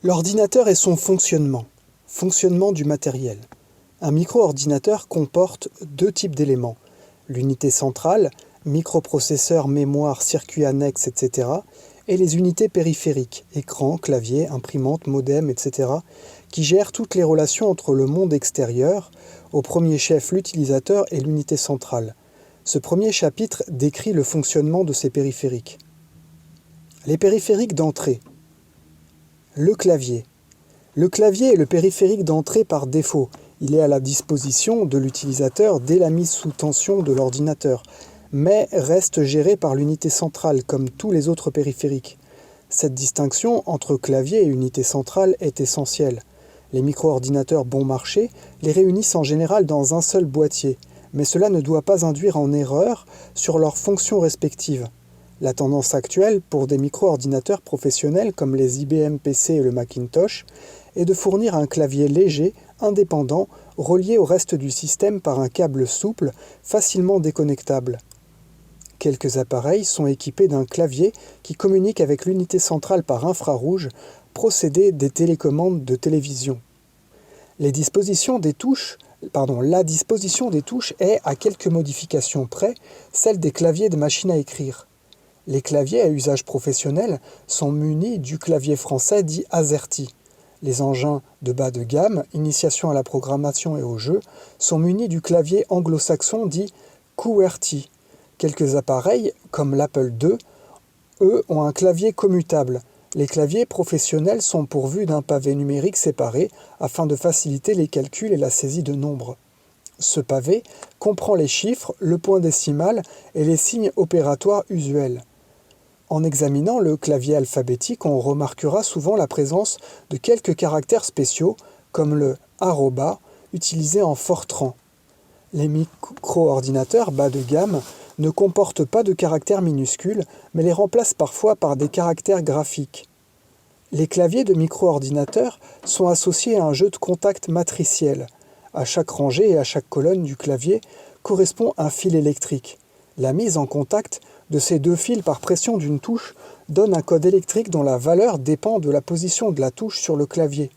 L'ordinateur et son fonctionnement. Fonctionnement du matériel. Un micro-ordinateur comporte deux types d'éléments. L'unité centrale, microprocesseur, mémoire, circuit annexe, etc. et les unités périphériques, écran, clavier, imprimante, modem, etc. qui gèrent toutes les relations entre le monde extérieur, au premier chef l'utilisateur et l'unité centrale. Ce premier chapitre décrit le fonctionnement de ces périphériques. Les périphériques d'entrée. Le clavier. Le clavier est le périphérique d'entrée par défaut. Il est à la disposition de l'utilisateur dès la mise sous tension de l'ordinateur, mais reste géré par l'unité centrale comme tous les autres périphériques. Cette distinction entre clavier et unité centrale est essentielle. Les micro-ordinateurs bon marché les réunissent en général dans un seul boîtier, mais cela ne doit pas induire en erreur sur leurs fonctions respectives. La tendance actuelle pour des micro-ordinateurs professionnels comme les IBM PC et le Macintosh est de fournir un clavier léger, indépendant, relié au reste du système par un câble souple, facilement déconnectable. Quelques appareils sont équipés d'un clavier qui communique avec l'unité centrale par infrarouge, procédé des télécommandes de télévision. La disposition des touches est, à quelques modifications près, celle des claviers de machine à écrire. Les claviers à usage professionnel sont munis du clavier français dit AZERTY. Les engins de bas de gamme, initiation à la programmation et au jeu, sont munis du clavier anglo-saxon dit QWERTY. Quelques appareils, comme l'Apple II, eux, ont un clavier commutable. Les claviers professionnels sont pourvus d'un pavé numérique séparé afin de faciliter les calculs et la saisie de nombres. Ce pavé comprend les chiffres, le point décimal et les signes opératoires usuels. En examinant le clavier alphabétique, on remarquera souvent la présence de quelques caractères spéciaux, comme le arroba, utilisé en Fortran. Les micro-ordinateurs bas de gamme ne comportent pas de caractères minuscules, mais les remplacent parfois par des caractères graphiques. Les claviers de micro-ordinateurs sont associés à un jeu de contact matriciel. À chaque rangée et à chaque colonne du clavier correspond un fil électrique. La mise en contact de ces deux fils par pression d'une touche donne un code électrique dont la valeur dépend de la position de la touche sur le clavier.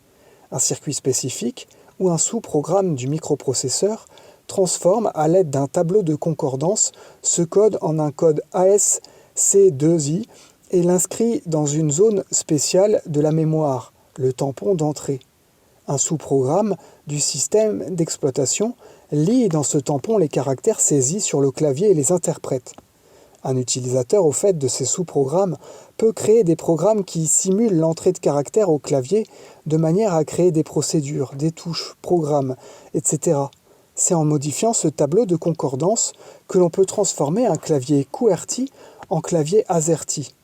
Un circuit spécifique ou un sous-programme du microprocesseur transforme à l'aide d'un tableau de concordance ce code en un code ASC2I et l'inscrit dans une zone spéciale de la mémoire, le tampon d'entrée. Un sous-programme du système d'exploitation lit dans ce tampon les caractères saisis sur le clavier et les interprète. Un utilisateur au fait de ces sous-programmes peut créer des programmes qui simulent l'entrée de caractères au clavier de manière à créer des procédures, des touches, programmes, etc. C'est en modifiant ce tableau de concordance que l'on peut transformer un clavier QWERTY en clavier AZERTY.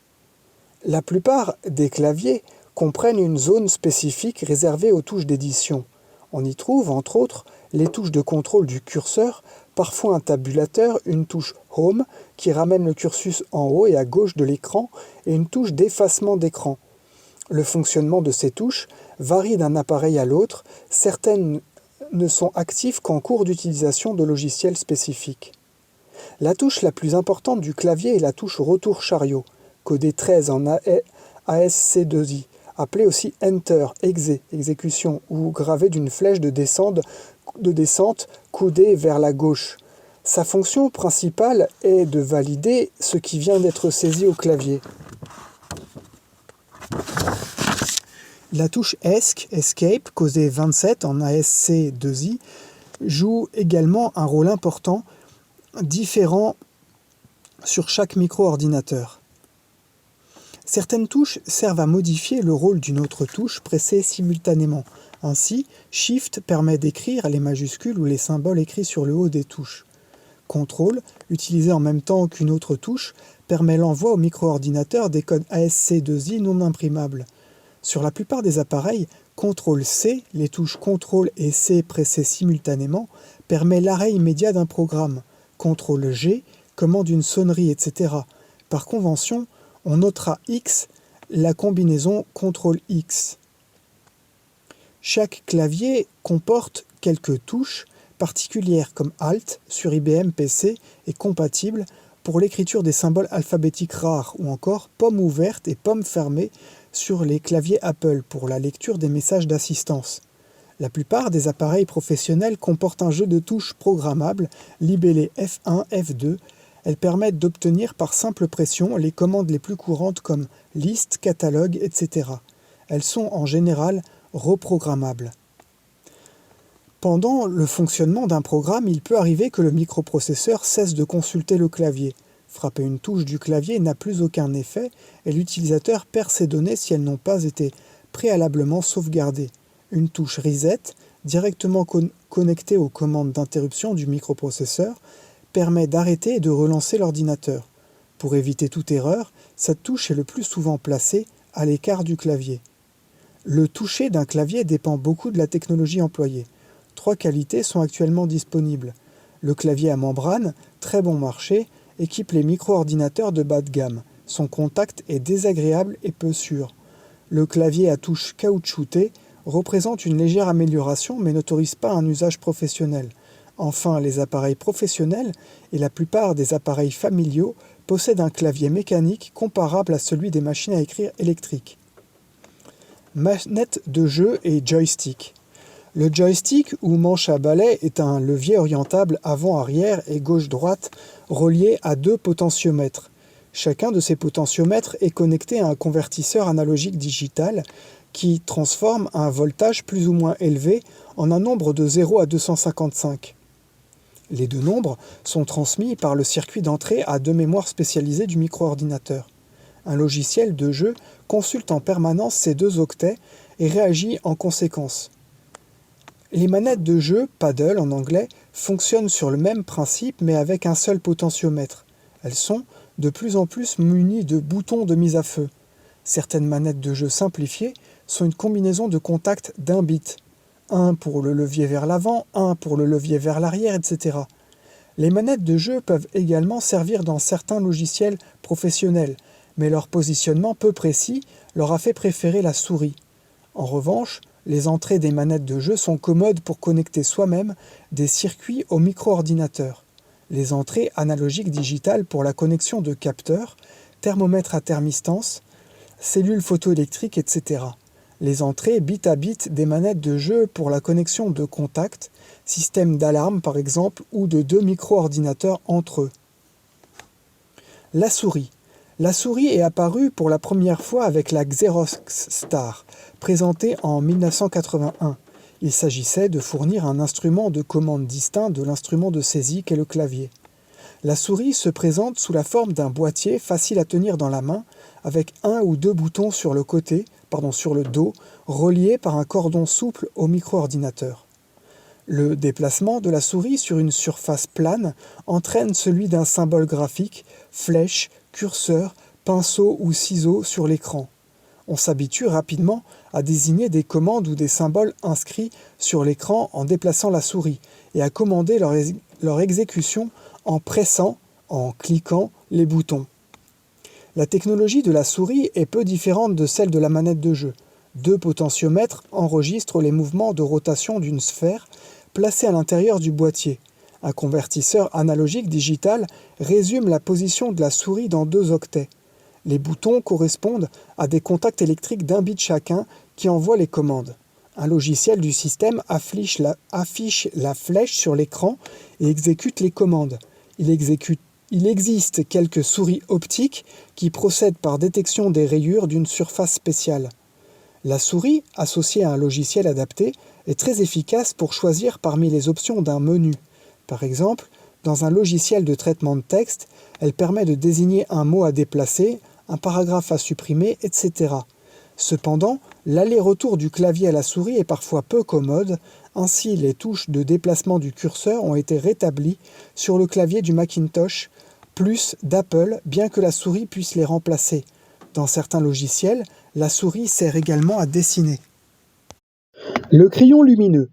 La plupart des claviers comprennent une zone spécifique réservée aux touches d'édition. On y trouve, entre autres, les touches de contrôle du curseur, parfois un tabulateur, une touche Home qui ramène le curseur en haut et à gauche de l'écran et une touche d'effacement d'écran. Le fonctionnement de ces touches varie d'un appareil à l'autre, certaines ne sont actives qu'en cours d'utilisation de logiciels spécifiques. La touche la plus importante du clavier est la touche retour chariot, codée 13 en ASC2I, appelée aussi Enter, exécution, ou gravée d'une flèche de descente coudée vers la gauche. Sa fonction principale est de valider ce qui vient d'être saisi au clavier. La touche ESC, Escape, codée 27 en ASC2I, joue également un rôle important, différent sur chaque micro-ordinateur. Certaines touches servent à modifier le rôle d'une autre touche pressée simultanément. Ainsi, Shift permet d'écrire les majuscules ou les symboles écrits sur le haut des touches. Control, utilisé en même temps qu'une autre touche, permet l'envoi au micro-ordinateur des codes ASC2I non imprimables. Sur la plupart des appareils, CTRL-C, les touches CTRL et C pressées simultanément, permet l'arrêt immédiat d'un programme. CTRL-G commande une sonnerie, etc. Par convention, on notera X, la combinaison CTRL-X. Chaque clavier comporte quelques touches particulières comme Alt sur IBM PC est compatible pour l'écriture des symboles alphabétiques rares ou encore pomme ouverte et pomme fermée sur les claviers Apple pour la lecture des messages d'assistance. La plupart des appareils professionnels comportent un jeu de touches programmable, libellé F1, F2. Elles permettent d'obtenir par simple pression les commandes les plus courantes comme liste, catalogue, etc. Elles sont en général reprogrammables. Pendant le fonctionnement d'un programme, il peut arriver que le microprocesseur cesse de consulter le clavier. Frapper une touche du clavier n'a plus aucun effet et l'utilisateur perd ses données si elles n'ont pas été préalablement sauvegardées. Une touche Reset, directement connectée aux commandes d'interruption du microprocesseur, permet d'arrêter et de relancer l'ordinateur. Pour éviter toute erreur, cette touche est le plus souvent placée à l'écart du clavier. Le toucher d'un clavier dépend beaucoup de la technologie employée. 3 qualités sont actuellement disponibles. Le clavier à membrane, très bon marché, équipe les micro-ordinateurs de bas de gamme. Son contact est désagréable et peu sûr. Le clavier à touche caoutchoutée représente une légère amélioration mais n'autorise pas un usage professionnel. Enfin, les appareils professionnels et la plupart des appareils familiaux possèdent un clavier mécanique comparable à celui des machines à écrire électriques. Manette de jeu et joystick. Le joystick ou manche à balai est un levier orientable avant-arrière et gauche-droite relié à 2 potentiomètres. Chacun de ces potentiomètres est connecté à un convertisseur analogique digital qui transforme un voltage plus ou moins élevé en un nombre de 0 à 255. Les 2 nombres sont transmis par le circuit d'entrée à 2 mémoires spécialisées du micro-ordinateur. Un logiciel de jeu consulte en permanence ces 2 octets et réagit en conséquence. Les manettes de jeu, paddle en anglais, fonctionnent sur le même principe mais avec un seul potentiomètre. Elles sont de plus en plus munies de boutons de mise à feu. Certaines manettes de jeu simplifiées sont une combinaison de contacts d'1 bit. Un pour le levier vers l'avant, un pour le levier vers l'arrière, etc. Les manettes de jeu peuvent également servir dans certains logiciels professionnels, mais leur positionnement peu précis leur a fait préférer la souris. En revanche, les entrées des manettes de jeu sont commodes pour connecter soi-même des circuits au micro-ordinateur. Les entrées analogiques digitales pour la connexion de capteurs, thermomètres à thermistance, cellules photoélectriques, etc. Les entrées bit à bit des manettes de jeu pour la connexion de contacts, système d'alarme par exemple, ou de 2 micro-ordinateurs entre eux. La souris. La souris est apparue pour la première fois avec la Xerox Star, présentée en 1981. Il s'agissait de fournir un instrument de commande distinct de l'instrument de saisie qu'est le clavier. La souris se présente sous la forme d'un boîtier facile à tenir dans la main, avec 1 ou 2 boutons sur le dos, reliés par un cordon souple au micro-ordinateur. Le déplacement de la souris sur une surface plane entraîne celui d'un symbole graphique, flèche, curseur, pinceau ou ciseau sur l'écran. On s'habitue rapidement à désigner des commandes ou des symboles inscrits sur l'écran en déplaçant la souris et à commander leur exécution en pressant, en cliquant les boutons. La technologie de la souris est peu différente de celle de la manette de jeu. 2 potentiomètres enregistrent les mouvements de rotation d'une sphère placée à l'intérieur du boîtier. Un convertisseur analogique digital résume la position de la souris dans 2 octets. Les boutons correspondent à des contacts électriques d'1 bit chacun qui envoient les commandes. Un logiciel du système affiche la flèche sur l'écran et exécute les commandes. Il existe quelques souris optiques qui procèdent par détection des rayures d'une surface spéciale. La souris, associée à un logiciel adapté, est très efficace pour choisir parmi les options d'un menu. Par exemple, dans un logiciel de traitement de texte, elle permet de désigner un mot à déplacer, un paragraphe à supprimer, etc. Cependant, l'aller-retour du clavier à la souris est parfois peu commode, ainsi les touches de déplacement du curseur ont été rétablies sur le clavier du Macintosh, plus d'Apple, bien que la souris puisse les remplacer. Dans certains logiciels, la souris sert également à dessiner. Le crayon lumineux.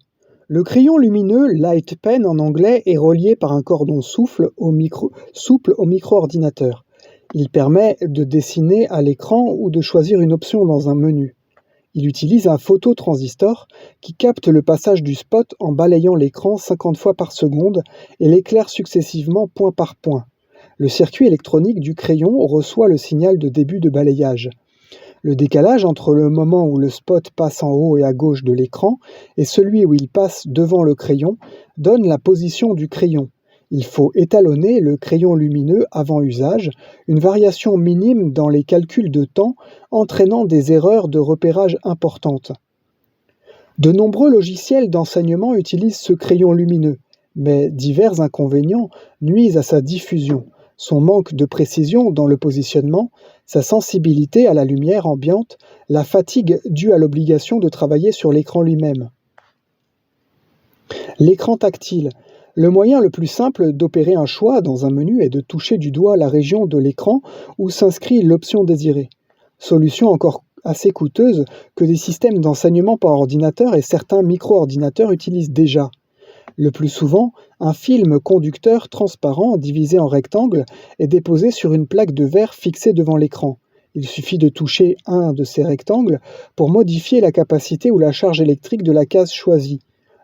Le crayon lumineux, Light Pen en anglais, est relié par un cordon souple au micro-ordinateur. Il permet de dessiner à l'écran ou de choisir une option dans un menu. Il utilise un phototransistor qui capte le passage du spot en balayant l'écran 50 fois par seconde et l'éclaire successivement point par point. Le circuit électronique du crayon reçoit le signal de début de balayage. Le décalage entre le moment où le spot passe en haut et à gauche de l'écran et celui où il passe devant le crayon donne la position du crayon. Il faut étalonner le crayon lumineux avant usage, une variation minime dans les calculs de temps entraînant des erreurs de repérage importantes. De nombreux logiciels d'enseignement utilisent ce crayon lumineux, mais divers inconvénients nuisent à sa diffusion, son manque de précision dans le positionnement, sa sensibilité à la lumière ambiante, la fatigue due à l'obligation de travailler sur l'écran lui-même. L'écran tactile. Le moyen le plus simple d'opérer un choix dans un menu est de toucher du doigt la région de l'écran où s'inscrit l'option désirée. Solution encore assez coûteuse que des systèmes d'enseignement par ordinateur et certains micro-ordinateurs utilisent déjà. Le plus souvent, un film conducteur transparent divisé en rectangles est déposé sur une plaque de verre fixée devant l'écran. Il suffit de toucher un de ces rectangles pour modifier la capacité ou la charge électrique de la case choisie.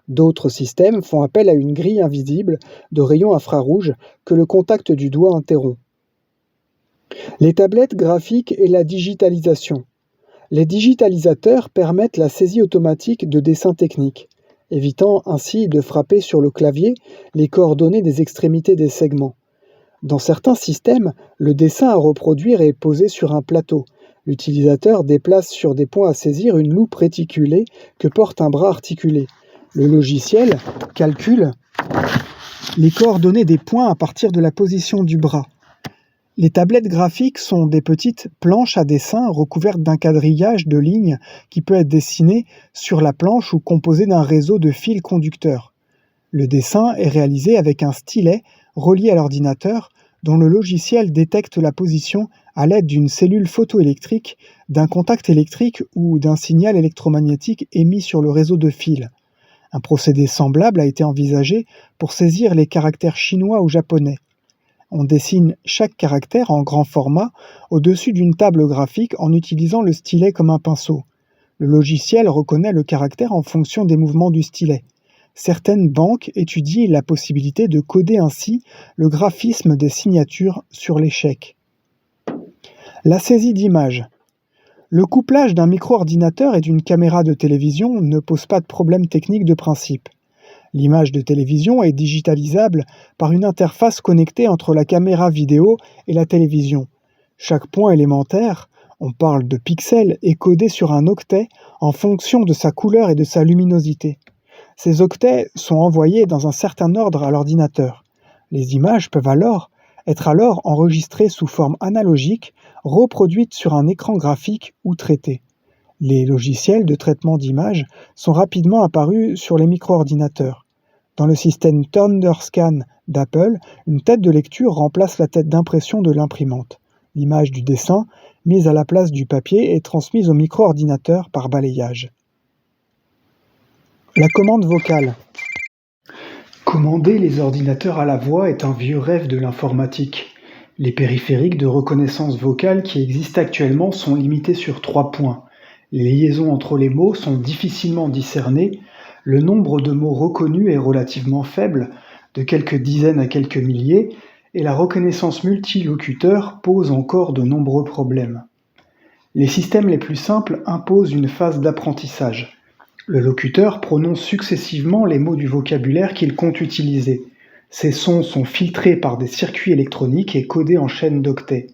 D'autres systèmes font appel à une grille invisible de rayons infrarouges que le contact du doigt interrompt. Les tablettes graphiques et la digitalisation. Les digitalisateurs permettent la saisie automatique de dessins techniques, évitant ainsi de frapper sur le clavier les coordonnées des extrémités des segments. Dans certains systèmes, le dessin à reproduire est posé sur un plateau. L'utilisateur déplace sur des points à saisir une loupe réticulée que porte un bras articulé. Le logiciel calcule les coordonnées des points à partir de la position du bras. Les tablettes graphiques sont des petites planches à dessin recouvertes d'un quadrillage de lignes qui peut être dessiné sur la planche ou composé d'un réseau de fils conducteurs. Le dessin est réalisé avec un stylet relié à l'ordinateur dont le logiciel détecte la position à l'aide d'une cellule photoélectrique, d'un contact électrique ou d'un signal électromagnétique émis sur le réseau de fils. Un procédé semblable a été envisagé pour saisir les caractères chinois ou japonais. On dessine chaque caractère en grand format au-dessus d'une table graphique en utilisant le stylet comme un pinceau. Le logiciel reconnaît le caractère en fonction des mouvements du stylet. Certaines banques étudient la possibilité de coder ainsi le graphisme des signatures sur les chèques. La saisie d'images. Le couplage d'un micro-ordinateur et d'une caméra de télévision ne pose pas de problème technique de principe. L'image de télévision est digitalisable par une interface connectée entre la caméra vidéo et la télévision. Chaque point élémentaire, on parle de pixels, est codé sur un octet en fonction de sa couleur et de sa luminosité. Ces octets sont envoyés dans un certain ordre à l'ordinateur. Les images peuvent être enregistrées sous forme analogique, reproduites sur un écran graphique ou traitées. Les logiciels de traitement d'images sont rapidement apparus sur les micro-ordinateurs. Dans le système ThunderScan d'Apple, une tête de lecture remplace la tête d'impression de l'imprimante. L'image du dessin, mise à la place du papier, est transmise au micro-ordinateur par balayage. La commande vocale. Commander les ordinateurs à la voix est un vieux rêve de l'informatique. Les périphériques de reconnaissance vocale qui existent actuellement sont limités sur 3 points. Les liaisons entre les mots sont difficilement discernées, le nombre de mots reconnus est relativement faible, de quelques dizaines à quelques milliers, et la reconnaissance multilocuteur pose encore de nombreux problèmes. Les systèmes les plus simples imposent une phase d'apprentissage. Le locuteur prononce successivement les mots du vocabulaire qu'il compte utiliser. Ces sons sont filtrés par des circuits électroniques et codés en chaînes d'octets.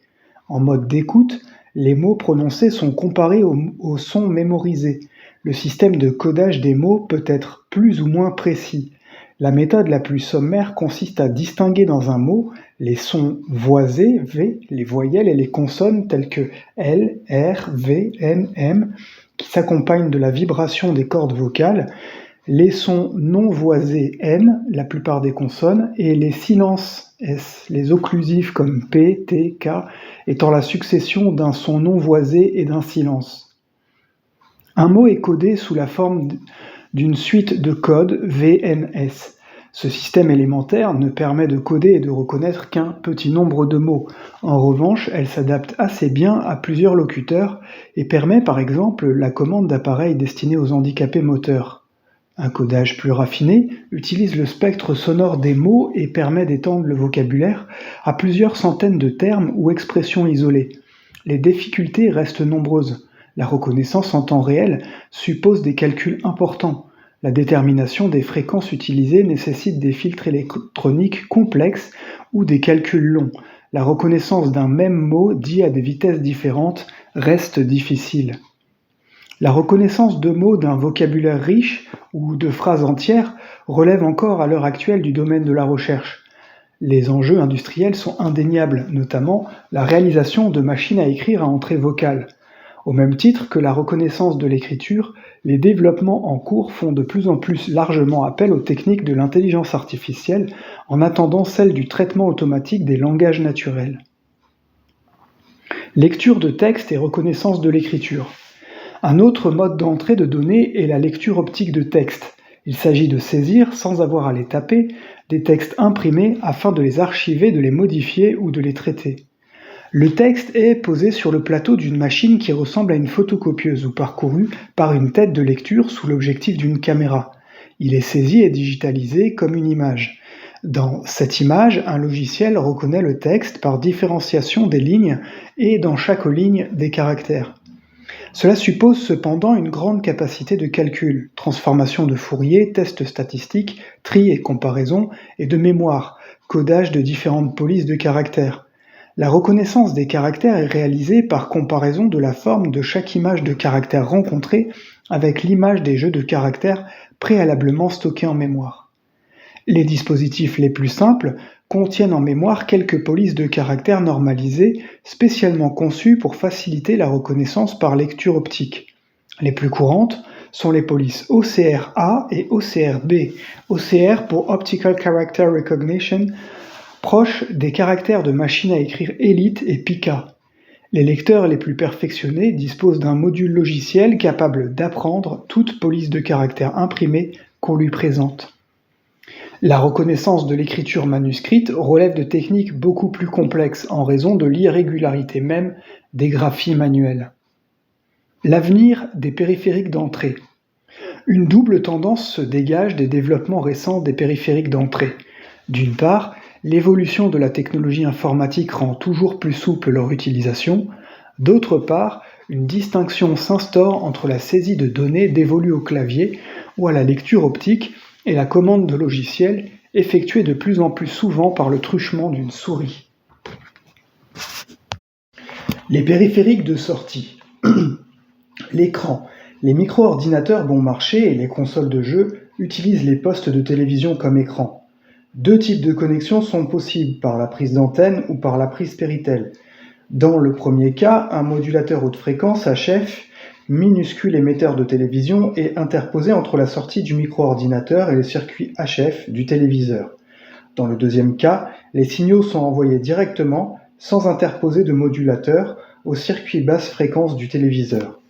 En mode d'écoute, les mots prononcés sont comparés aux sons mémorisés. Le système de codage des mots peut être plus ou moins précis. La méthode la plus sommaire consiste à distinguer dans un mot les sons voisés, V, les voyelles et les consonnes telles que L, R, V, N, M, qui s'accompagnent de la vibration des cordes vocales, les sons non voisés N, la plupart des consonnes, et les silences S, les occlusifs comme P, T, K, étant la succession d'un son non voisé et d'un silence. Un mot est codé sous la forme d'une suite de codes VNS. Ce système élémentaire ne permet de coder et de reconnaître qu'un petit nombre de mots. En revanche, elle s'adapte assez bien à plusieurs locuteurs et permet par exemple la commande d'appareils destinés aux handicapés moteurs. Un codage plus raffiné utilise le spectre sonore des mots et permet d'étendre le vocabulaire à plusieurs centaines de termes ou expressions isolées. Les difficultés restent nombreuses. La reconnaissance en temps réel suppose des calculs importants. La détermination des fréquences utilisées nécessite des filtres électroniques complexes ou des calculs longs. La reconnaissance d'un même mot dit à des vitesses différentes reste difficile. La reconnaissance de mots d'un vocabulaire riche ou de phrases entières relève encore à l'heure actuelle du domaine de la recherche. Les enjeux industriels sont indéniables, notamment la réalisation de machines à écrire à entrée vocale. Au même titre que la reconnaissance de l'écriture, les développements en cours font de plus en plus largement appel aux techniques de l'intelligence artificielle en attendant celles du traitement automatique des langages naturels. Lecture de texte et reconnaissance de l'écriture. Un autre mode d'entrée de données est la lecture optique de texte. Il s'agit de saisir, sans avoir à les taper, des textes imprimés afin de les archiver, de les modifier ou de les traiter. Le texte est posé sur le plateau d'une machine qui ressemble à une photocopieuse ou parcouru par une tête de lecture sous l'objectif d'une caméra. Il est saisi et digitalisé comme une image. Dans cette image, un logiciel reconnaît le texte par différenciation des lignes et dans chaque ligne des caractères. Cela suppose cependant une grande capacité de calcul, transformation de Fourier, tests statistiques, tri et comparaison, et de mémoire, codage de différentes polices de caractères. La reconnaissance des caractères est réalisée par comparaison de la forme de chaque image de caractère rencontrée avec l'image des jeux de caractères préalablement stockés en mémoire. Les dispositifs les plus simples contiennent en mémoire quelques polices de caractères normalisées spécialement conçues pour faciliter la reconnaissance par lecture optique. Les plus courantes sont les polices OCR-A et OCR-B, OCR pour Optical Character Recognition, proche des caractères de machine à écrire Elite et Pika. Les lecteurs les plus perfectionnés disposent d'un module logiciel capable d'apprendre toute police de caractères imprimée qu'on lui présente. La reconnaissance de l'écriture manuscrite relève de techniques beaucoup plus complexes en raison de l'irrégularité même des graphies manuelles. L'avenir des périphériques d'entrée. Une double tendance se dégage des développements récents des périphériques d'entrée. D'une part, l'évolution de la technologie informatique rend toujours plus souple leur utilisation. D'autre part, une distinction s'instaure entre la saisie de données dévolues au clavier ou à la lecture optique et la commande de logiciels effectuée de plus en plus souvent par le truchement d'une souris. Les périphériques de sortie. L'écran. Les micro-ordinateurs bon marché et les consoles de jeux utilisent les postes de télévision comme écran. Deux types de connexions sont possibles, par la prise d'antenne ou par la prise Péritel. Dans le premier cas, un modulateur haute fréquence HF, minuscule émetteur de télévision, est interposé entre la sortie du micro-ordinateur et le circuit HF du téléviseur. Dans le deuxième cas, les signaux sont envoyés directement, sans interposer de modulateur, au circuit basse fréquence du téléviseur.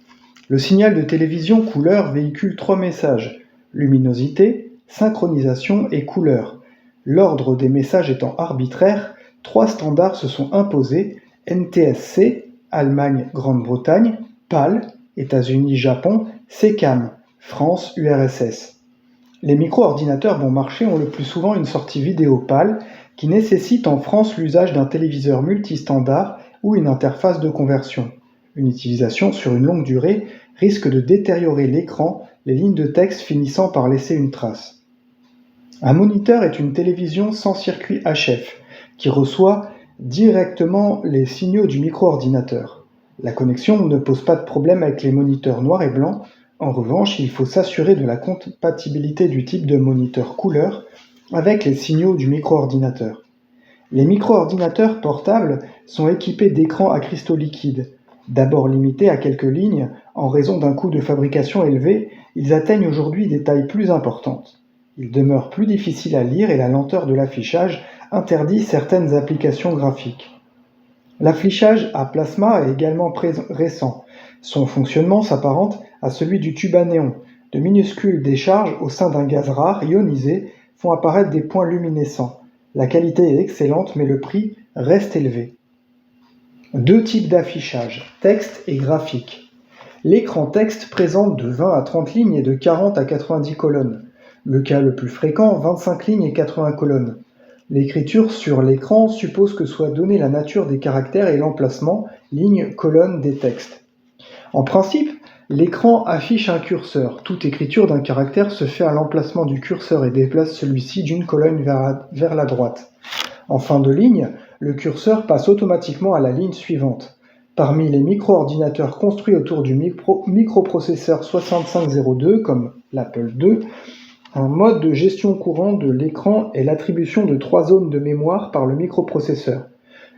Le signal de télévision couleur véhicule 3 messages, luminosité, synchronisation et couleur. L'ordre des messages étant arbitraire, 3 standards se sont imposés, NTSC, Allemagne, Grande-Bretagne, PAL, États-Unis, Japon, SECAM, France, URSS. Les micro-ordinateurs bon marché ont le plus souvent une sortie vidéo PAL qui nécessite en France l'usage d'un téléviseur multistandard ou une interface de conversion. Une utilisation sur une longue durée risque de détériorer l'écran, les lignes de texte finissant par laisser une trace. Un moniteur est une télévision sans circuit HF qui reçoit directement les signaux du micro-ordinateur. La connexion ne pose pas de problème avec les moniteurs noir et blanc. En revanche, il faut s'assurer de la compatibilité du type de moniteur couleur avec les signaux du micro-ordinateur. Les micro-ordinateurs portables sont équipés d'écrans à cristaux liquides. D'abord limités à quelques lignes en raison d'un coût de fabrication élevé, ils atteignent aujourd'hui des tailles plus importantes. Ils demeurent plus difficiles à lire et la lenteur de l'affichage interdit certaines applications graphiques. L'affichage à plasma est également récent. Son fonctionnement s'apparente à celui du tube à néon. De minuscules décharges au sein d'un gaz rare ionisé font apparaître des points luminescents. La qualité est excellente mais le prix reste élevé. Deux types d'affichage, texte et graphique. L'écran texte présente de 20 à 30 lignes et de 40 à 90 colonnes. Le cas le plus fréquent, 25 lignes et 80 colonnes. L'écriture sur l'écran suppose que soit donnée la nature des caractères et l'emplacement, lignes, colonnes des textes. En principe, l'écran affiche un curseur. Toute écriture d'un caractère se fait à l'emplacement du curseur et déplace celui-ci d'une colonne vers la droite. En fin de ligne, le curseur passe automatiquement à la ligne suivante. Parmi les micro-ordinateurs construits autour du microprocesseur 6502, comme l'Apple II, un mode de gestion courant de l'écran est l'attribution de 3 zones de mémoire par le microprocesseur.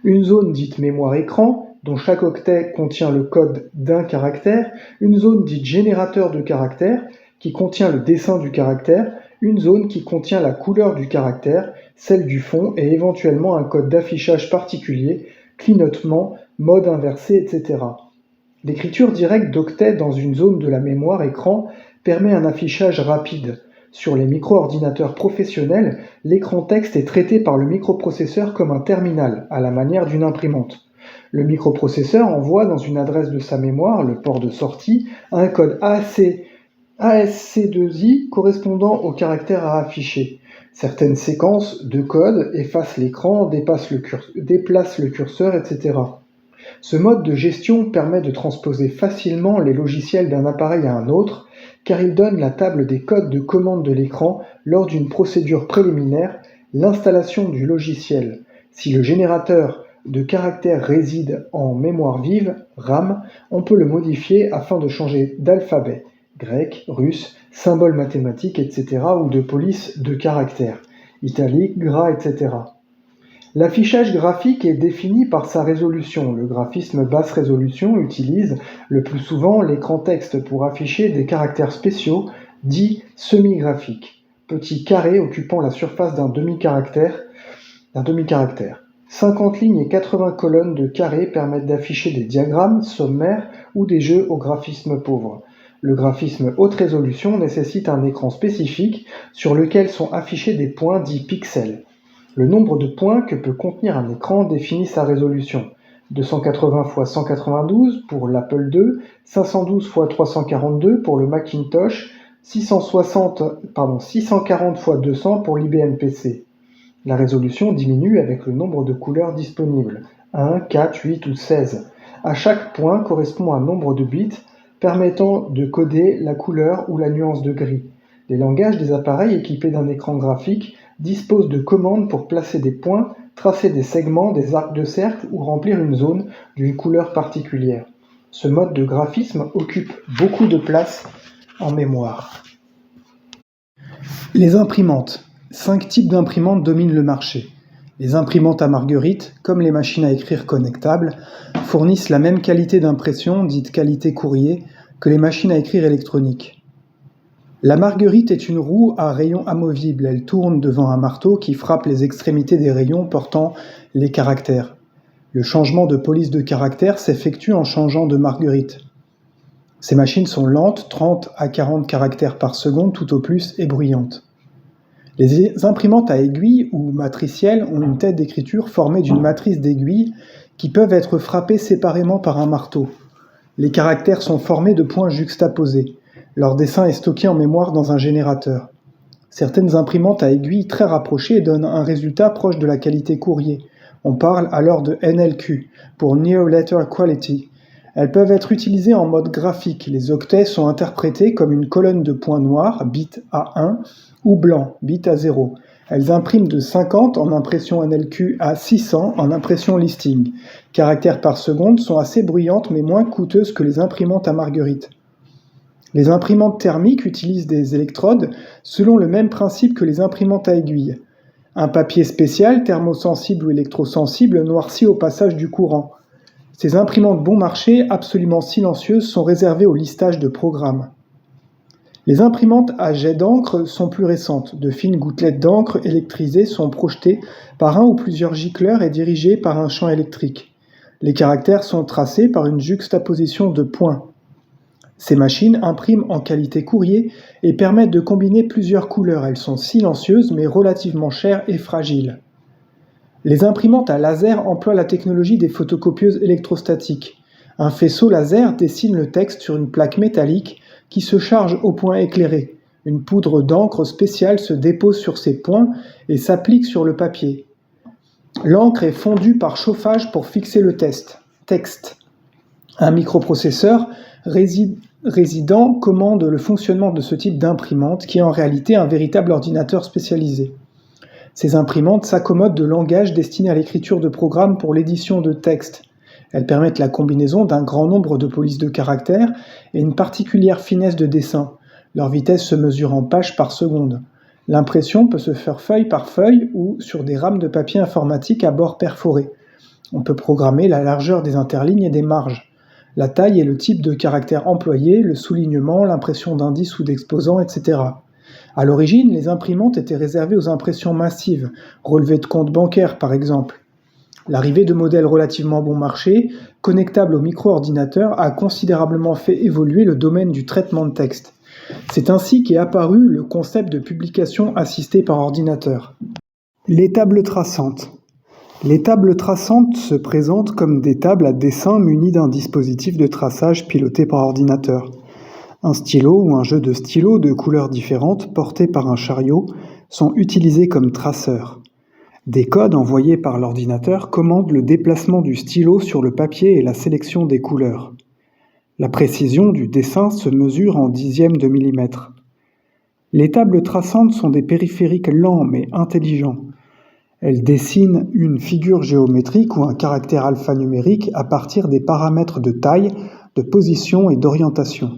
Une zone dite mémoire écran, dont chaque octet contient le code d'un caractère, une zone dite générateur de caractères, qui contient le dessin du caractère, une zone qui contient la couleur du caractère, celle du fond et éventuellement un code d'affichage particulier, clignotement, mode inversé, etc. L'écriture directe d'octets dans une zone de la mémoire écran permet un affichage rapide. Sur les micro-ordinateurs professionnels, l'écran texte est traité par le microprocesseur comme un terminal, à la manière d'une imprimante. Le microprocesseur envoie dans une adresse de sa mémoire, le port de sortie, un code ASC2I correspondant au caractère à afficher. Certaines séquences de code effacent l'écran, déplacent le curseur, etc. Ce mode de gestion permet de transposer facilement les logiciels d'un appareil à un autre, car il donne la table des codes de commande de l'écran lors d'une procédure préliminaire, l'installation du logiciel. Si le générateur de caractères réside en mémoire vive, RAM, on peut le modifier afin de changer d'alphabet, grec, russe, symboles mathématiques, etc. ou de police de caractères, italique, gras, etc. L'affichage graphique est défini par sa résolution. Le graphisme basse résolution utilise le plus souvent l'écran texte pour afficher des caractères spéciaux, dits semi-graphiques, petits carrés occupant la surface d'un demi-caractère. 50 lignes et 80 colonnes de carrés permettent d'afficher des diagrammes, sommaires ou des jeux au graphisme pauvre. Le graphisme haute résolution nécessite un écran spécifique sur lequel sont affichés des points dits pixels. Le nombre de points que peut contenir un écran définit sa résolution. 280 x 192 pour l'Apple II, 512 x 342 pour le Macintosh, 640 x 200 pour l'IBM PC. La résolution diminue avec le nombre de couleurs disponibles, 1, 4, 8 ou 16. À chaque point correspond un nombre de bits permettant de coder la couleur ou la nuance de gris. Les langages des appareils équipés d'un écran graphique disposent de commandes pour placer des points, tracer des segments, des arcs de cercle ou remplir une zone d'une couleur particulière. Ce mode de graphisme occupe beaucoup de place en mémoire. Les imprimantes. 5 types d'imprimantes dominent le marché. Les imprimantes à marguerite, comme les machines à écrire connectables, fournissent la même qualité d'impression, dite qualité courrier, que les machines à écrire électroniques. La marguerite est une roue à rayons amovibles. Elle tourne devant un marteau qui frappe les extrémités des rayons portant les caractères. Le changement de police de caractères s'effectue en changeant de marguerite. Ces machines sont lentes, 30 à 40 caractères par seconde tout au plus, et bruyantes. Les imprimantes à aiguilles ou matricielles ont une tête d'écriture formée d'une matrice d'aiguilles qui peuvent être frappées séparément par un marteau. Les caractères sont formés de points juxtaposés. Leur dessin est stocké en mémoire dans un générateur. Certaines imprimantes à aiguilles très rapprochées donnent un résultat proche de la qualité courrier. On parle alors de NLQ, pour Near Letter Quality. Elles peuvent être utilisées en mode graphique. Les octets sont interprétés comme une colonne de points noirs, bit A1, ou blanc, bit A0. Elles impriment de 50 en impression NLQ à 600 en impression listing. Caractères par seconde sont assez bruyantes mais moins coûteuses que les imprimantes à marguerite. Les imprimantes thermiques utilisent des électrodes selon le même principe que les imprimantes à aiguille. Un papier spécial, thermosensible ou électrosensible, noircit au passage du courant. Ces imprimantes bon marché, absolument silencieuses, sont réservées au listage de programmes. Les imprimantes à jet d'encre sont plus récentes. De fines gouttelettes d'encre électrisées sont projetées par un ou plusieurs gicleurs et dirigées par un champ électrique. Les caractères sont tracés par une juxtaposition de points. Ces machines impriment en qualité courrier et permettent de combiner plusieurs couleurs. Elles sont silencieuses mais relativement chères et fragiles. Les imprimantes à laser emploient la technologie des photocopieuses électrostatiques. Un faisceau laser dessine le texte sur une plaque métallique qui se charge au point éclairé. Une poudre d'encre spéciale se dépose sur ces points et s'applique sur le papier. L'encre est fondue par chauffage pour fixer le texte. Un microprocesseur Résident commande le fonctionnement de ce type d'imprimante qui est en réalité un véritable ordinateur spécialisé. Ces imprimantes s'accommodent de langages destinés à l'écriture de programmes pour l'édition de textes. Elles permettent la combinaison d'un grand nombre de polices de caractères et une particulière finesse de dessin. Leur vitesse se mesure en pages par seconde. L'impression peut se faire feuille par feuille ou sur des rames de papier informatique à bord perforés. On peut programmer la largeur des interlignes et des marges, la taille et le type de caractère employé, le soulignement, l'impression d'indices ou d'exposants, etc. À l'origine, les imprimantes étaient réservées aux impressions massives, relevés de comptes bancaires par exemple. L'arrivée de modèles relativement bon marché, connectables au micro-ordinateur, a considérablement fait évoluer le domaine du traitement de texte. C'est ainsi qu'est apparu le concept de publication assistée par ordinateur. Les tables traçantes. Les tables traçantes se présentent comme des tables à dessin munies d'un dispositif de traçage piloté par ordinateur. Un stylo ou un jeu de stylos de couleurs différentes portés par un chariot sont utilisés comme traceurs. Des codes envoyés par l'ordinateur commandent le déplacement du stylo sur le papier et la sélection des couleurs. La précision du dessin se mesure en dixièmes de millimètre. Les tables traçantes sont des périphériques lents mais intelligents. Elles dessinent une figure géométrique ou un caractère alphanumérique à partir des paramètres de taille, de position et d'orientation.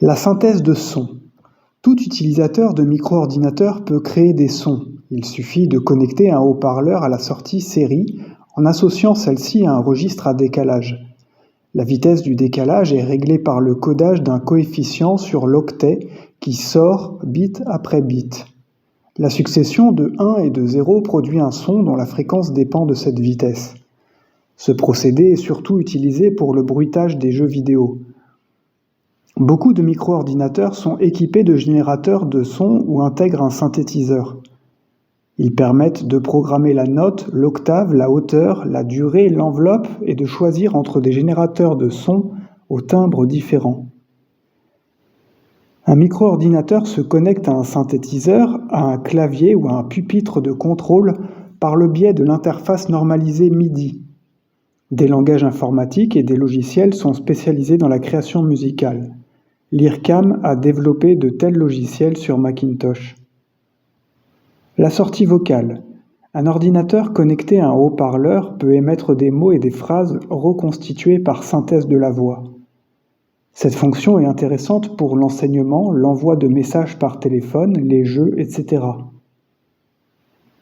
La synthèse de sons. Tout utilisateur de micro-ordinateur peut créer des sons. Il suffit de connecter un haut-parleur à la sortie série en associant celle-ci à un registre à décalage. La vitesse du décalage est réglée par le codage d'un coefficient sur l'octet qui sort bit après bit. La succession de 1 et de 0 produit un son dont la fréquence dépend de cette vitesse. Ce procédé est surtout utilisé pour le bruitage des jeux vidéo. Beaucoup de micro-ordinateurs sont équipés de générateurs de sons ou intègrent un synthétiseur. Ils permettent de programmer la note, l'octave, la hauteur, la durée, l'enveloppe et de choisir entre des générateurs de sons aux timbres différents. Un micro-ordinateur se connecte à un synthétiseur, à un clavier ou à un pupitre de contrôle par le biais de l'interface normalisée MIDI. Des langages informatiques et des logiciels sont spécialisés dans la création musicale. L'IRCAM a développé de tels logiciels sur Macintosh. La sortie vocale. Un ordinateur connecté à un haut-parleur peut émettre des mots et des phrases reconstitués par synthèse de la voix. Cette fonction est intéressante pour l'enseignement, l'envoi de messages par téléphone, les jeux, etc.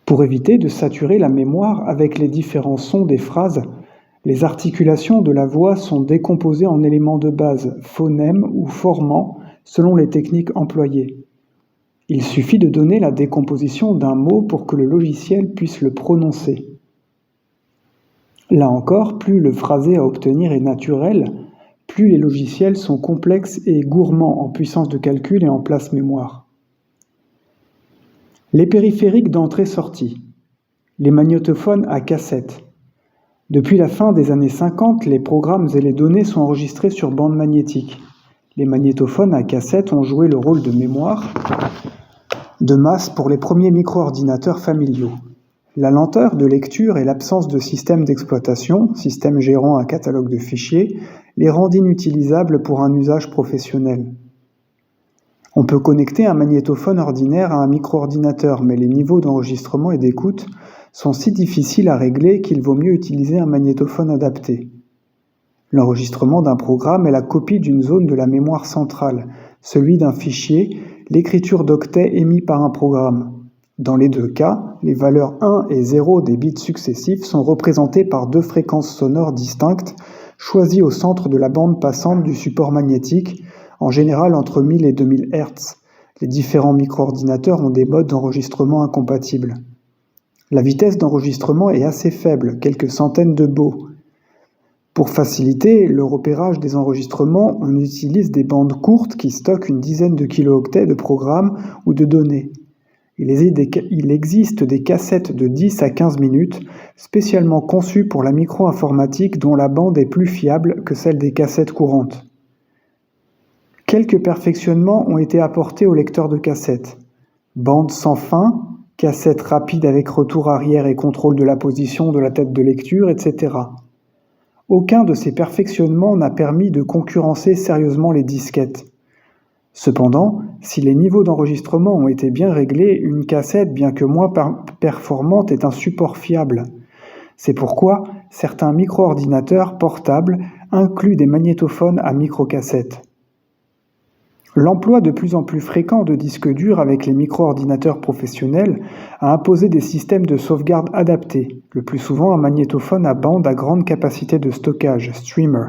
Pour éviter de saturer la mémoire avec les différents sons des phrases, les articulations de la voix sont décomposées en éléments de base, phonèmes ou formants, selon les techniques employées. Il suffit de donner la décomposition d'un mot pour que le logiciel puisse le prononcer. Là encore, plus le phrasé à obtenir est naturel, plus les logiciels sont complexes et gourmands en puissance de calcul et en place mémoire. Les périphériques d'entrée-sortie. Les magnétophones à cassette. Depuis la fin des années 50, les programmes et les données sont enregistrés sur bande magnétique. Les magnétophones à cassette ont joué le rôle de mémoire de masse pour les premiers micro-ordinateurs familiaux. La lenteur de lecture et l'absence de système d'exploitation, système gérant un catalogue de fichiers, les rendent inutilisables pour un usage professionnel. On peut connecter un magnétophone ordinaire à un micro-ordinateur, mais les niveaux d'enregistrement et d'écoute sont si difficiles à régler qu'il vaut mieux utiliser un magnétophone adapté. L'enregistrement d'un programme est la copie d'une zone de la mémoire centrale, celui d'un fichier, l'écriture d'octets émis par un programme. Dans les deux cas, les valeurs 1 et 0 des bits successifs sont représentées par deux fréquences sonores distinctes, choisies au centre de la bande passante du support magnétique, en général entre 1000 et 2000 Hz. Les différents micro-ordinateurs ont des modes d'enregistrement incompatibles. La vitesse d'enregistrement est assez faible, quelques centaines de baux. Pour faciliter le repérage des enregistrements, on utilise des bandes courtes qui stockent une dizaine de kilooctets de programmes ou de données. Il existe des cassettes de 10 à 15 minutes, spécialement conçues pour la micro-informatique dont la bande est plus fiable que celle des cassettes courantes. Quelques perfectionnements ont été apportés au lecteur de cassette. Bande sans fin, cassette rapide avec retour arrière et contrôle de la position de la tête de lecture, etc. Aucun de ces perfectionnements n'a permis de concurrencer sérieusement les disquettes. Cependant, si les niveaux d'enregistrement ont été bien réglés, une cassette, bien que moins performante, est un support fiable. C'est pourquoi certains micro-ordinateurs portables incluent des magnétophones à microcassette. L'emploi de plus en plus fréquent de disques durs avec les micro-ordinateurs professionnels a imposé des systèmes de sauvegarde adaptés, le plus souvent un magnétophone à bande à grande capacité de stockage, streamer.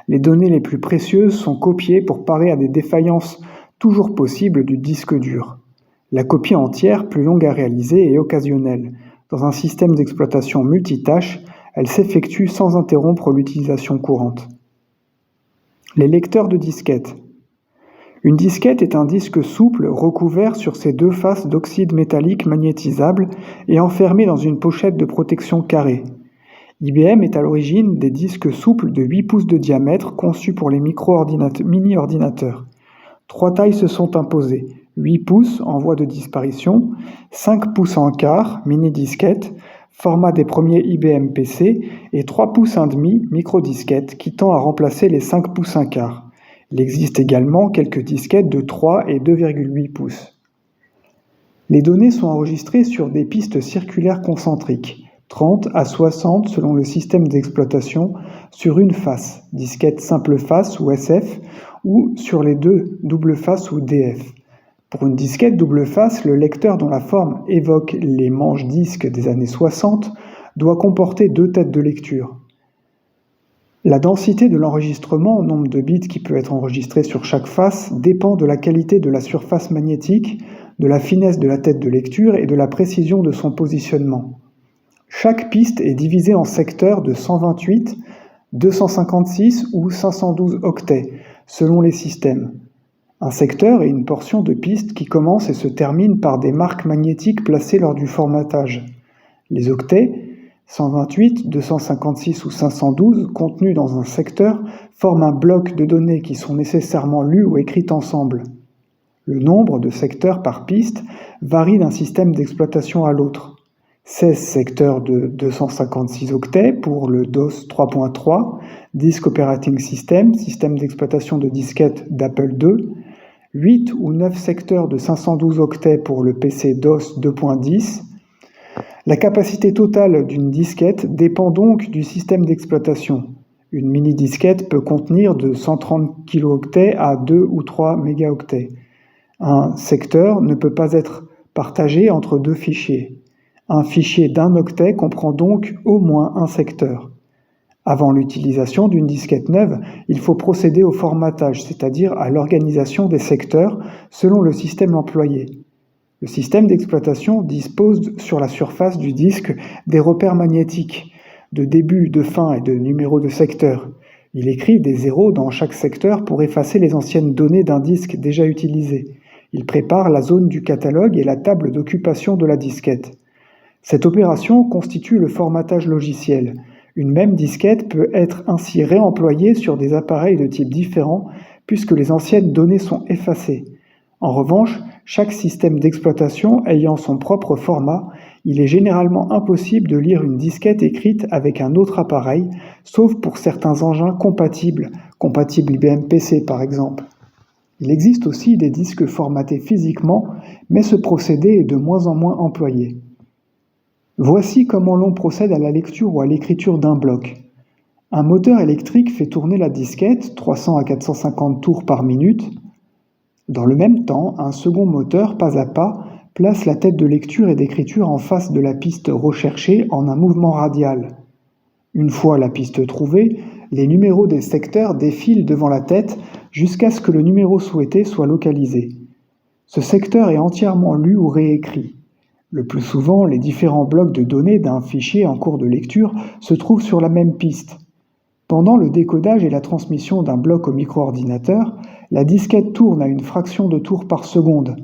Les données les plus précieuses sont copiées pour parer à des défaillances toujours possibles du disque dur. La copie entière, plus longue à réaliser, est occasionnelle. Dans un système d'exploitation multitâche, elle s'effectue sans interrompre l'utilisation courante. Les lecteurs de disquettes. Une disquette est un disque souple recouvert sur ses deux faces d'oxyde métallique magnétisable et enfermé dans une pochette de protection carrée. IBM est à l'origine des disques souples de 8 pouces de diamètre conçus pour les mini-ordinateurs. 3 tailles se sont imposées, 8 pouces en voie de disparition, 5 pouces en quart, mini-disquette, format des premiers IBM PC, et 3 pouces 1,5 micro-disquette qui tend à remplacer les 5 pouces 1 quart. Il existe également quelques disquettes de 3 et 2,8 pouces. Les données sont enregistrées sur des pistes circulaires concentriques, 30 à 60 selon le système d'exploitation, sur une face, disquette simple face ou SF, ou sur les deux, double face ou DF. Pour une disquette double face, le lecteur dont la forme évoque les manches-disques des années 60 doit comporter 2 têtes de lecture. La densité de l'enregistrement, nombre de bits qui peut être enregistré sur chaque face, dépend de la qualité de la surface magnétique, de la finesse de la tête de lecture et de la précision de son positionnement. Chaque piste est divisée en secteurs de 128, 256 ou 512 octets, selon les systèmes. Un secteur est une portion de piste qui commence et se termine par des marques magnétiques placées lors du formatage. Les octets, 128, 256 ou 512, contenus dans un secteur, forment un bloc de données qui sont nécessairement lues ou écrites ensemble. Le nombre de secteurs par piste varie d'un système d'exploitation à l'autre. 16 secteurs de 256 octets pour le DOS 3.3, Disk Operating System, système d'exploitation de disquettes d'Apple II, 8 ou 9 secteurs de 512 octets pour le PC DOS 2.10. La capacité totale d'une disquette dépend donc du système d'exploitation. Une mini-disquette peut contenir de 130 kilooctets à 2 ou 3 mégaoctets. Un secteur ne peut pas être partagé entre 2 fichiers. Un fichier d'1 octet comprend donc au moins un secteur. Avant l'utilisation d'une disquette neuve, il faut procéder au formatage, c'est-à-dire à l'organisation des secteurs selon le système employé. Le système d'exploitation dispose sur la surface du disque des repères magnétiques, de début, de fin et de numéros de secteur. Il écrit des zéros dans chaque secteur pour effacer les anciennes données d'un disque déjà utilisé. Il prépare la zone du catalogue et la table d'occupation de la disquette. Cette opération constitue le formatage logiciel. Une même disquette peut être ainsi réemployée sur des appareils de types différents puisque les anciennes données sont effacées. En revanche, chaque système d'exploitation ayant son propre format, il est généralement impossible de lire une disquette écrite avec un autre appareil, sauf pour certains engins compatibles IBM PC par exemple. Il existe aussi des disques formatés physiquement, mais ce procédé est de moins en moins employé. Voici comment l'on procède à la lecture ou à l'écriture d'un bloc. Un moteur électrique fait tourner la disquette, 300 à 450 tours par minute. Dans le même temps, un second moteur, pas à pas, place la tête de lecture et d'écriture en face de la piste recherchée en un mouvement radial. Une fois la piste trouvée, les numéros des secteurs défilent devant la tête jusqu'à ce que le numéro souhaité soit localisé. Ce secteur est entièrement lu ou réécrit. Le plus souvent, les différents blocs de données d'un fichier en cours de lecture se trouvent sur la même piste. Pendant le décodage et la transmission d'un bloc au micro-ordinateur, la disquette tourne à une fraction de tours par seconde.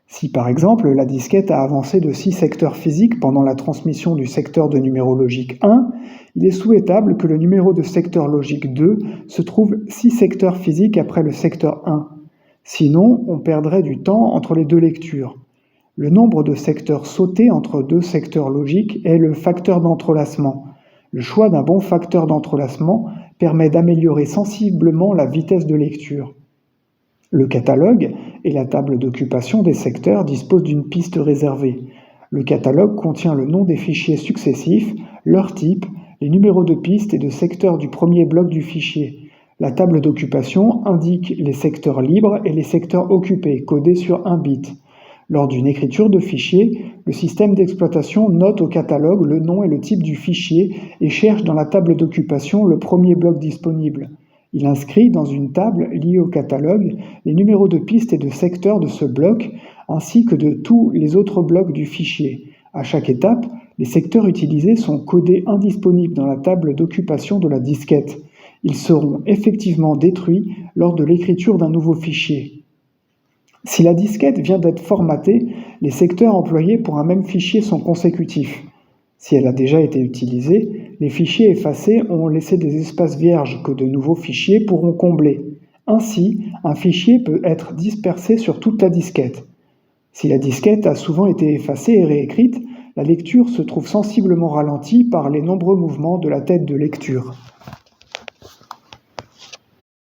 Si par exemple la disquette a avancé de 6 secteurs physiques pendant la transmission du secteur de numéro logique 1, il est souhaitable que le numéro de secteur logique 2 se trouve 6 secteurs physiques après le secteur 1. Sinon, on perdrait du temps entre les deux lectures. Le nombre de secteurs sautés entre deux secteurs logiques est le facteur d'entrelacement. Le choix d'un bon facteur d'entrelacement permet d'améliorer sensiblement la vitesse de lecture. Le catalogue et la table d'occupation des secteurs disposent d'une piste réservée. Le catalogue contient le nom des fichiers successifs, leur type, les numéros de piste et de secteur du premier bloc du fichier. La table d'occupation indique les secteurs libres et les secteurs occupés, codés sur 1 bit. Lors d'une écriture de fichier, le système d'exploitation note au catalogue le nom et le type du fichier et cherche dans la table d'occupation le premier bloc disponible. Il inscrit dans une table liée au catalogue les numéros de piste et de secteur de ce bloc, ainsi que de tous les autres blocs du fichier. À chaque étape, les secteurs utilisés sont codés indisponibles dans la table d'occupation de la disquette. Ils seront effectivement détruits lors de l'écriture d'un nouveau fichier. Si la disquette vient d'être formatée, les secteurs employés pour un même fichier sont consécutifs. Si elle a déjà été utilisée, les fichiers effacés ont laissé des espaces vierges que de nouveaux fichiers pourront combler. Ainsi, un fichier peut être dispersé sur toute la disquette. Si la disquette a souvent été effacée et réécrite, la lecture se trouve sensiblement ralentie par les nombreux mouvements de la tête de lecture.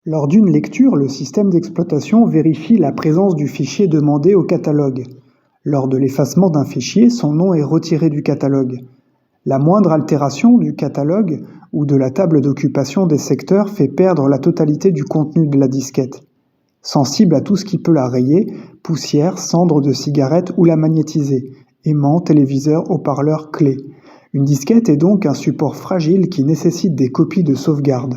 Lors d'une lecture, le système d'exploitation vérifie la présence du fichier demandé au catalogue. Lors de l'effacement d'un fichier, son nom est retiré du catalogue. La moindre altération du catalogue ou de la table d'occupation des secteurs fait perdre la totalité du contenu de la disquette. Sensible à tout ce qui peut la rayer, poussière, cendres de cigarettes ou la magnétiser, aimant, téléviseur, haut-parleur, clé. Une disquette est donc un support fragile qui nécessite des copies de sauvegarde.